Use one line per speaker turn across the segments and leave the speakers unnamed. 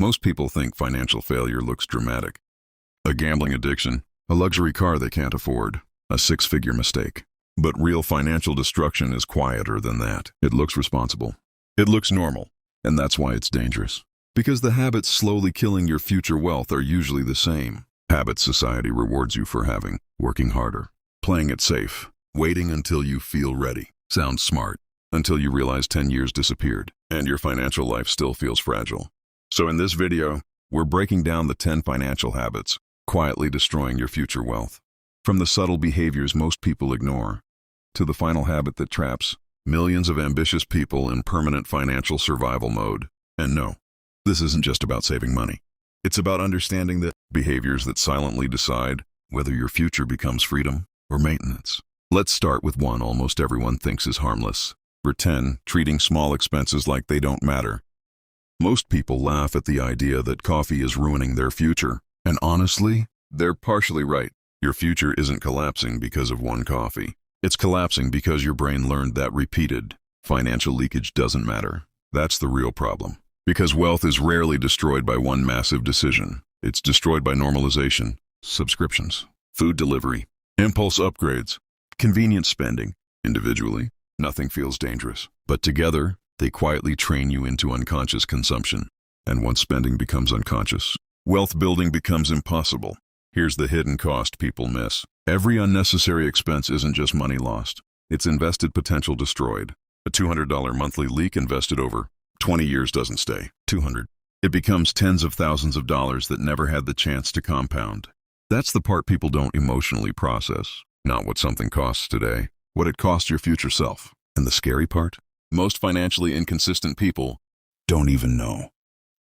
Most people think financial failure looks dramatic. A gambling addiction, a luxury car they can't afford, a six-figure mistake. But real financial destruction is quieter than that. It looks responsible. It looks normal. And that's why it's dangerous. Because the habits slowly killing your future wealth are usually the same. Habits society rewards you for having, working harder, playing it safe, waiting until you feel ready. Sounds smart, until you realize 10 years disappeared, and your financial life still feels fragile. So in this video, we're breaking down the 10 financial habits, quietly destroying your future wealth. From the subtle behaviors most people ignore, to the final habit that traps millions of ambitious people in permanent financial survival mode. And no, this isn't just about saving money. It's about understanding the behaviors that silently decide whether your future becomes freedom or maintenance. Let's start with one almost everyone thinks is harmless. Number 10, treating small expenses like they don't matter. Most people laugh at the idea that coffee is ruining their future. And honestly, they're partially right. Your future isn't collapsing because of one coffee. It's collapsing because your brain learned that repeated financial leakage doesn't matter. That's the real problem. Because wealth is rarely destroyed by one massive decision. It's destroyed by normalization, subscriptions, food delivery, impulse upgrades, convenience spending. Individually, nothing feels dangerous. But together, they quietly train you into unconscious consumption. And once spending becomes unconscious, wealth building becomes impossible. Here's the hidden cost people miss. Every unnecessary expense isn't just money lost. It's invested potential destroyed. A $200 monthly leak invested over 20 years doesn't stay. 200. It becomes tens of thousands of dollars that never had the chance to compound. That's the part people don't emotionally process. Not what something costs today, what it costs your future self. And the scary part? Most financially inconsistent people don't even know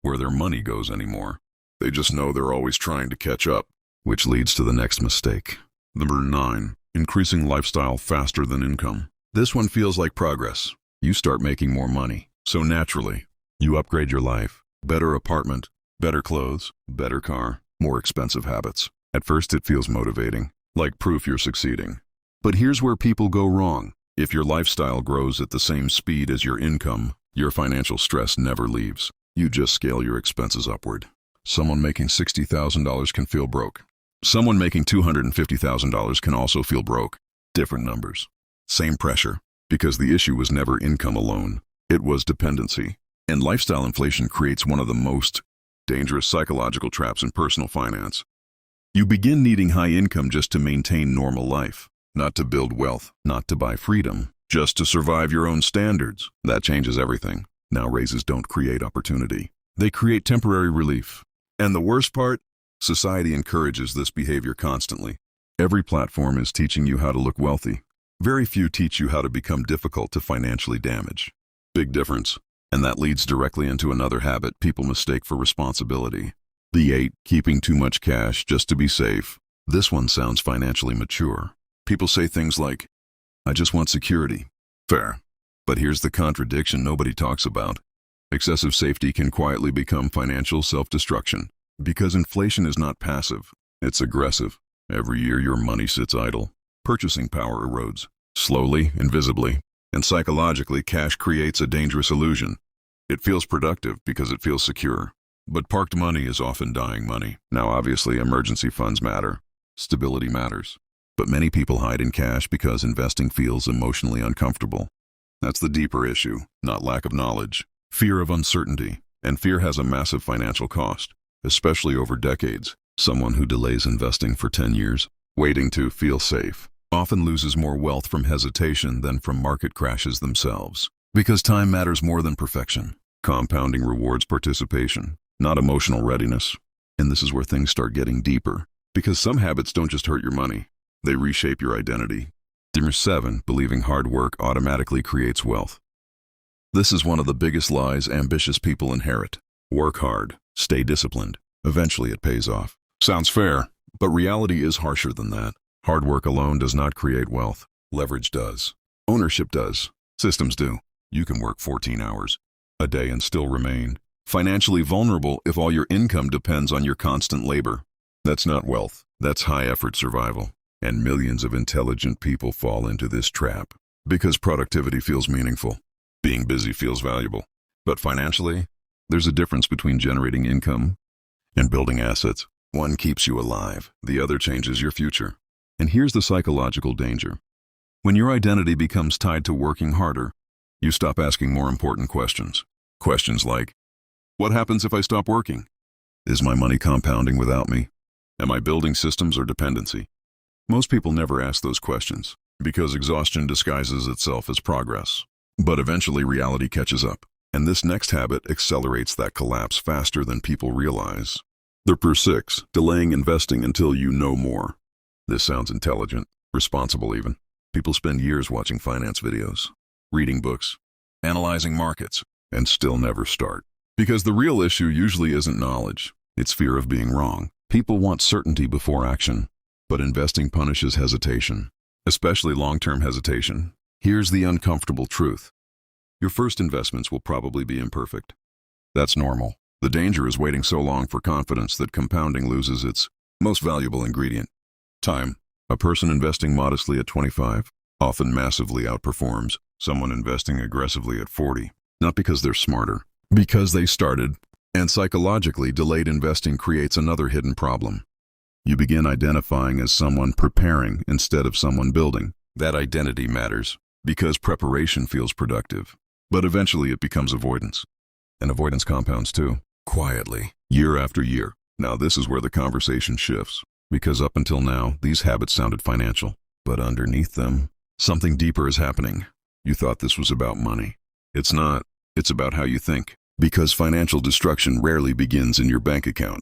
where their money goes anymore. They just know they're always trying to catch up, which leads to the next mistake. Number 9, increasing lifestyle faster than income. This one feels like progress. You start making more money, so naturally, you upgrade your life. Better apartment, better clothes, better car, more expensive habits. At first it feels motivating, like proof you're succeeding. But here's where people go wrong. If your lifestyle grows at the same speed as your income, your financial stress never leaves. You just scale your expenses upward. Someone making $60,000 can feel broke. Someone making $250,000 can also feel broke. Different numbers. Same pressure. Because the issue was never income alone. It was dependency. And lifestyle inflation creates one of the most dangerous psychological traps in personal finance. You begin needing high income just to maintain normal life. Not to build wealth, not to buy freedom, just to survive your own standards. That changes everything. Now raises don't create opportunity. They create temporary relief. And the worst part? Society encourages this behavior constantly. Every platform is teaching you how to look wealthy. Very few teach you how to become difficult to financially damage. Big difference. And that leads directly into another habit people mistake for responsibility. The 8, keeping too much cash just to be safe. This one sounds financially mature. People say things like, I just want security. Fair. But here's the contradiction nobody talks about. Excessive safety can quietly become financial self-destruction. Because inflation is not passive, it's aggressive. Every year your money sits idle. Purchasing power erodes. Slowly, invisibly, and psychologically cash creates a dangerous illusion. It feels productive because it feels secure. But parked money is often dying money. Now obviously emergency funds matter. Stability matters. But many people hide in cash because investing feels emotionally uncomfortable. That's the deeper issue, not lack of knowledge. Fear of uncertainty. And fear has a massive financial cost, especially over decades. Someone who delays investing for 10 years, waiting to feel safe, often loses more wealth from hesitation than from market crashes themselves. Because time matters more than perfection. Compounding rewards participation, not emotional readiness. And this is where things start getting deeper. Because some habits don't just hurt your money. They reshape your identity. Number 7, believing hard work automatically creates wealth. This is one of the biggest lies ambitious people inherit. Work hard, stay disciplined. Eventually it pays off. Sounds fair, but reality is harsher than that. Hard work alone does not create wealth. Leverage does. Ownership does. Systems do. You can work 14 hours a day and still remain financially vulnerable if all your income depends on your constant labor. That's not wealth. That's high-effort survival. And millions of intelligent people fall into this trap. Because productivity feels meaningful. Being busy feels valuable. But financially, There's a difference between generating income and building assets. One keeps you alive, the other changes your future. And here's the psychological danger. When your identity becomes tied to working harder, you stop asking more important questions. Questions like, what happens if I stop working? Is my money compounding without me? Am I building systems or dependency? Most people never ask those questions because exhaustion disguises itself as progress. But eventually reality catches up, and this next habit accelerates that collapse faster than people realize. Number 6, delaying investing until you know more. This sounds intelligent, responsible even. People spend years watching finance videos, reading books, analyzing markets, and still never start. Because the real issue usually isn't knowledge, it's fear of being wrong. People want certainty before action, but investing punishes hesitation, especially long-term hesitation. Here's the uncomfortable truth. Your first investments will probably be imperfect. That's normal. The danger is waiting so long for confidence that compounding loses its most valuable ingredient, time. A person investing modestly at 25 often massively outperforms someone investing aggressively at 40, not because they're smarter, because they started. And psychologically, delayed investing creates another hidden problem. You begin identifying as someone preparing instead of someone building. That identity matters because preparation feels productive, but eventually it becomes avoidance. And avoidance compounds too, quietly, year after year. Now this is where the conversation shifts, because up until now, these habits sounded financial, but underneath them, something deeper is happening. You thought this was about money. It's not. It's about how you think. Because financial destruction rarely begins in your bank account.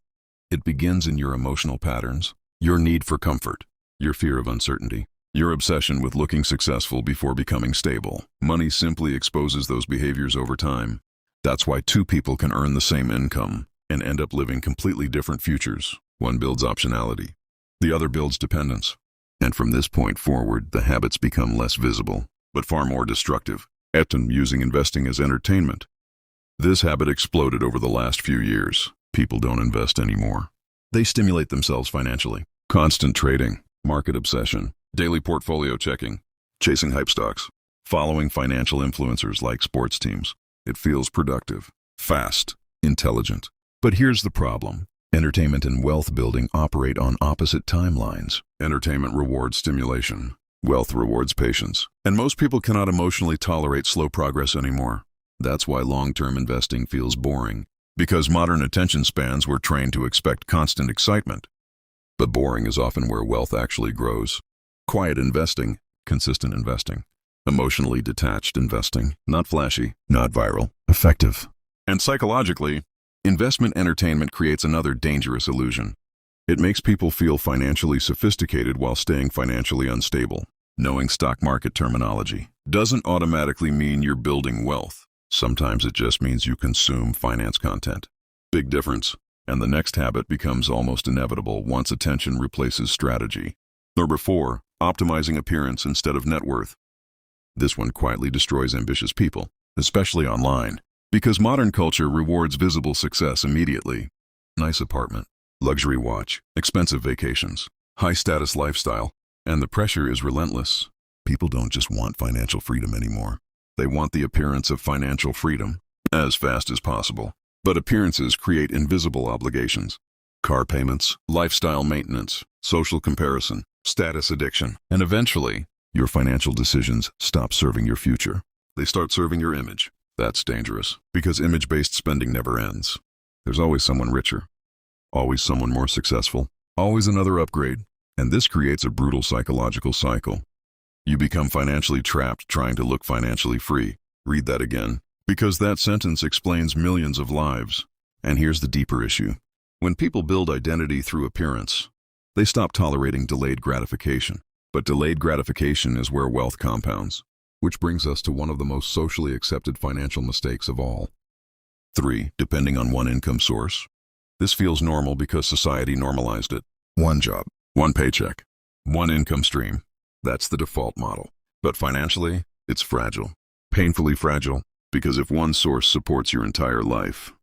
It begins in your emotional patterns, your need for comfort, your fear of uncertainty, your obsession with looking successful before becoming stable. Money simply exposes those behaviors over time. That's why two people can earn the same income and end up living completely different futures. One builds optionality, the other builds dependence. And from this point forward, the habits become less visible, but far more destructive. Etten using investing as entertainment. This habit exploded over the last few years. People don't invest anymore. They stimulate themselves financially. Constant trading, market obsession, daily portfolio checking, chasing hype stocks, following financial influencers like sports teams. It feels productive, fast, intelligent. But here's the problem. Entertainment and wealth building operate on opposite timelines. Entertainment rewards stimulation. Wealth rewards patience. And most people cannot emotionally tolerate slow progress anymore. That's why long-term investing feels boring, because modern attention spans were trained to expect constant excitement. But boring is often where wealth actually grows. Quiet investing, consistent investing, emotionally detached investing, not flashy, not viral, effective. And psychologically, investment entertainment creates another dangerous illusion. It makes people feel financially sophisticated while staying financially unstable. Knowing stock market terminology doesn't automatically mean you're building wealth. Sometimes it just means you consume finance content. Big difference. And the next habit becomes almost inevitable once attention replaces strategy. Number 4, optimizing appearance instead of net worth. This one quietly destroys ambitious people, especially online, because modern culture rewards visible success immediately. Nice apartment, luxury watch, expensive vacations, high-status lifestyle, and the pressure is relentless. People don't just want financial freedom anymore. They want the appearance of financial freedom as fast as possible. But appearances create invisible obligations. Car payments, lifestyle maintenance, social comparison, status addiction. And eventually, your financial decisions stop serving your future. They start serving your image. That's dangerous, because image-based spending never ends. There's always someone richer, always someone more successful, always another upgrade. And this creates a brutal psychological cycle. You become financially trapped trying to look financially free. Read that again, because that sentence explains millions of lives. And here's the deeper issue. When people build identity through appearance, they stop tolerating delayed gratification. But delayed gratification is where wealth compounds, which brings us to one of the most socially accepted financial mistakes of all. 3, depending on one income source. This feels normal because society normalized it. One job, one paycheck, one income stream. That's the default model. But financially, it's fragile. Painfully fragile, because if one source supports your entire life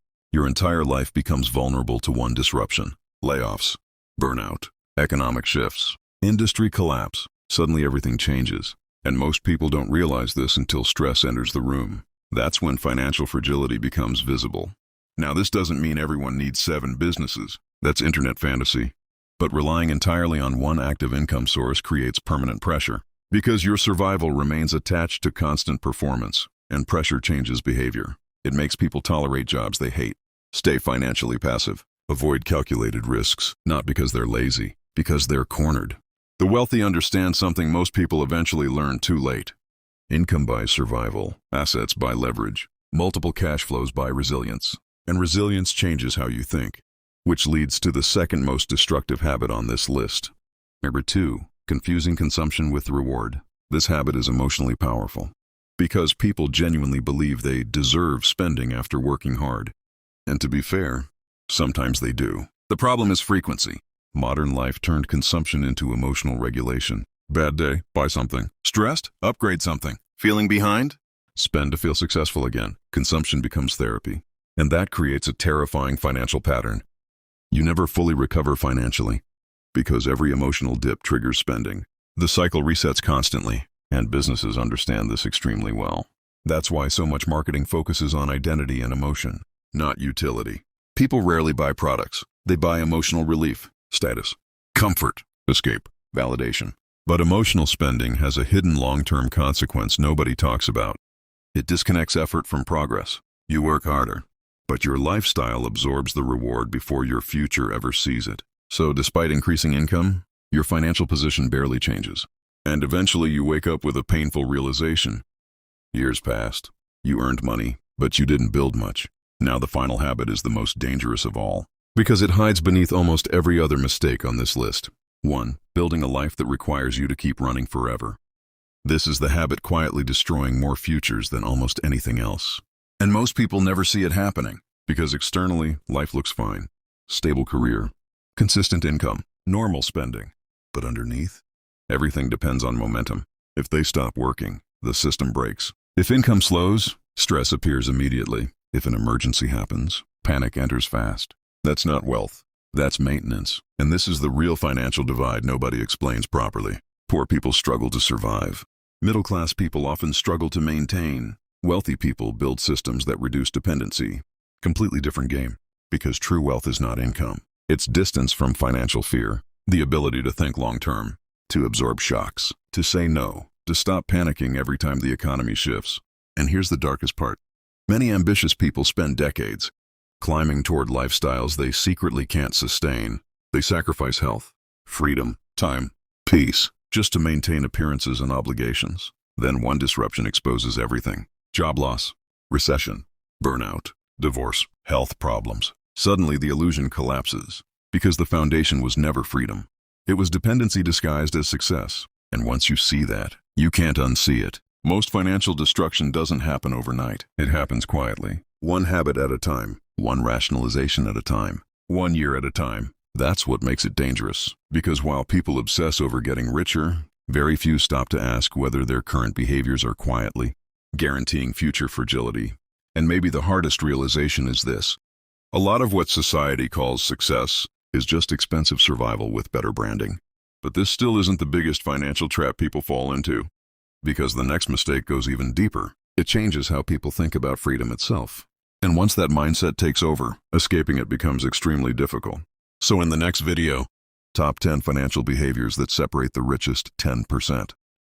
becomes vulnerable to one disruption. Layoffs, burnout, economic shifts, industry collapse. Suddenly everything changes. And most people don't realize this until stress enters the room. That's when financial fragility becomes visible. Now, this doesn't mean everyone needs 7 businesses. That's internet fantasy. But relying entirely on one active income source creates permanent pressure, because your survival remains attached to constant performance, and pressure changes behavior. It makes people tolerate jobs they hate. Stay financially passive. Avoid calculated risks, not because they're lazy, because they're cornered. The wealthy understand something most people eventually learn too late. Income buys survival, assets buy leverage, multiple cash flows buy resilience. And resilience changes how you think, which leads to the second most destructive habit on this list. Number 2, confusing consumption with reward. This habit is emotionally powerful, because people genuinely believe they deserve spending after working hard. And to be fair, sometimes they do. The problem is frequency. Modern life turned consumption into emotional regulation. Bad day, buy something. Stressed? Upgrade something. Feeling behind? Spend to feel successful again. Consumption becomes therapy. And that creates a terrifying financial pattern. You never fully recover financially, because every emotional dip triggers spending. The cycle resets constantly, and businesses understand this extremely well. That's why so much marketing focuses on identity and emotion, not utility. People rarely buy products. They buy emotional relief, status, comfort, escape, validation. But emotional spending has a hidden long-term consequence nobody talks about. It disconnects effort from progress. You work harder, but your lifestyle absorbs the reward before your future ever sees it. So despite increasing income, your financial position barely changes. And eventually you wake up with a painful realization. Years passed. You earned money, but you didn't build much. Now the final habit is the most dangerous of all, because it hides beneath almost every other mistake on this list. 1. Building a life that requires you to keep running forever. This is the habit quietly destroying more futures than almost anything else. And most people never see it happening, because externally, life looks fine. Stable career, consistent income, normal spending. But underneath, everything depends on momentum. If they stop working, the system breaks. If income slows, stress appears immediately. If an emergency happens, panic enters fast. That's not wealth. That's maintenance. And this is the real financial divide nobody explains properly. Poor people struggle to survive. Middle-class people often struggle to maintain. Wealthy people build systems that reduce dependency. Completely different game, because true wealth is not income. It's distance from financial fear, the ability to think long-term, to absorb shocks, to say no, to stop panicking every time the economy shifts. And here's the darkest part. Many ambitious people spend decades climbing toward lifestyles they secretly can't sustain. They sacrifice health, freedom, time, peace, just to maintain appearances and obligations. Then one disruption exposes everything. Job loss, recession, burnout, divorce, health problems. Suddenly the illusion collapses, because the foundation was never freedom. It was dependency disguised as success. And once you see that, you can't unsee it. Most financial destruction doesn't happen overnight. It happens quietly. One habit at a time, one rationalization at a time, 1 year at a time. That's what makes it dangerous. Because while people obsess over getting richer, very few stop to ask whether their current behaviors are quietly guaranteeing future fragility. And maybe the hardest realization is this. A lot of what society calls success is just expensive survival with better branding. But this still isn't the biggest financial trap people fall into. Because the next mistake goes even deeper. It changes how people think about freedom itself. And once that mindset takes over, escaping it becomes extremely difficult. So in the next video, top 10 financial behaviors that separate the richest 10%.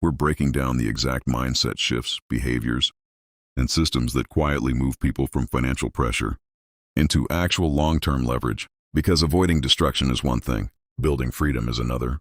We're breaking down the exact mindset shifts, behaviors, and systems that quietly move people from financial pressure into actual long-term leverage. Because avoiding destruction is one thing, building freedom is another.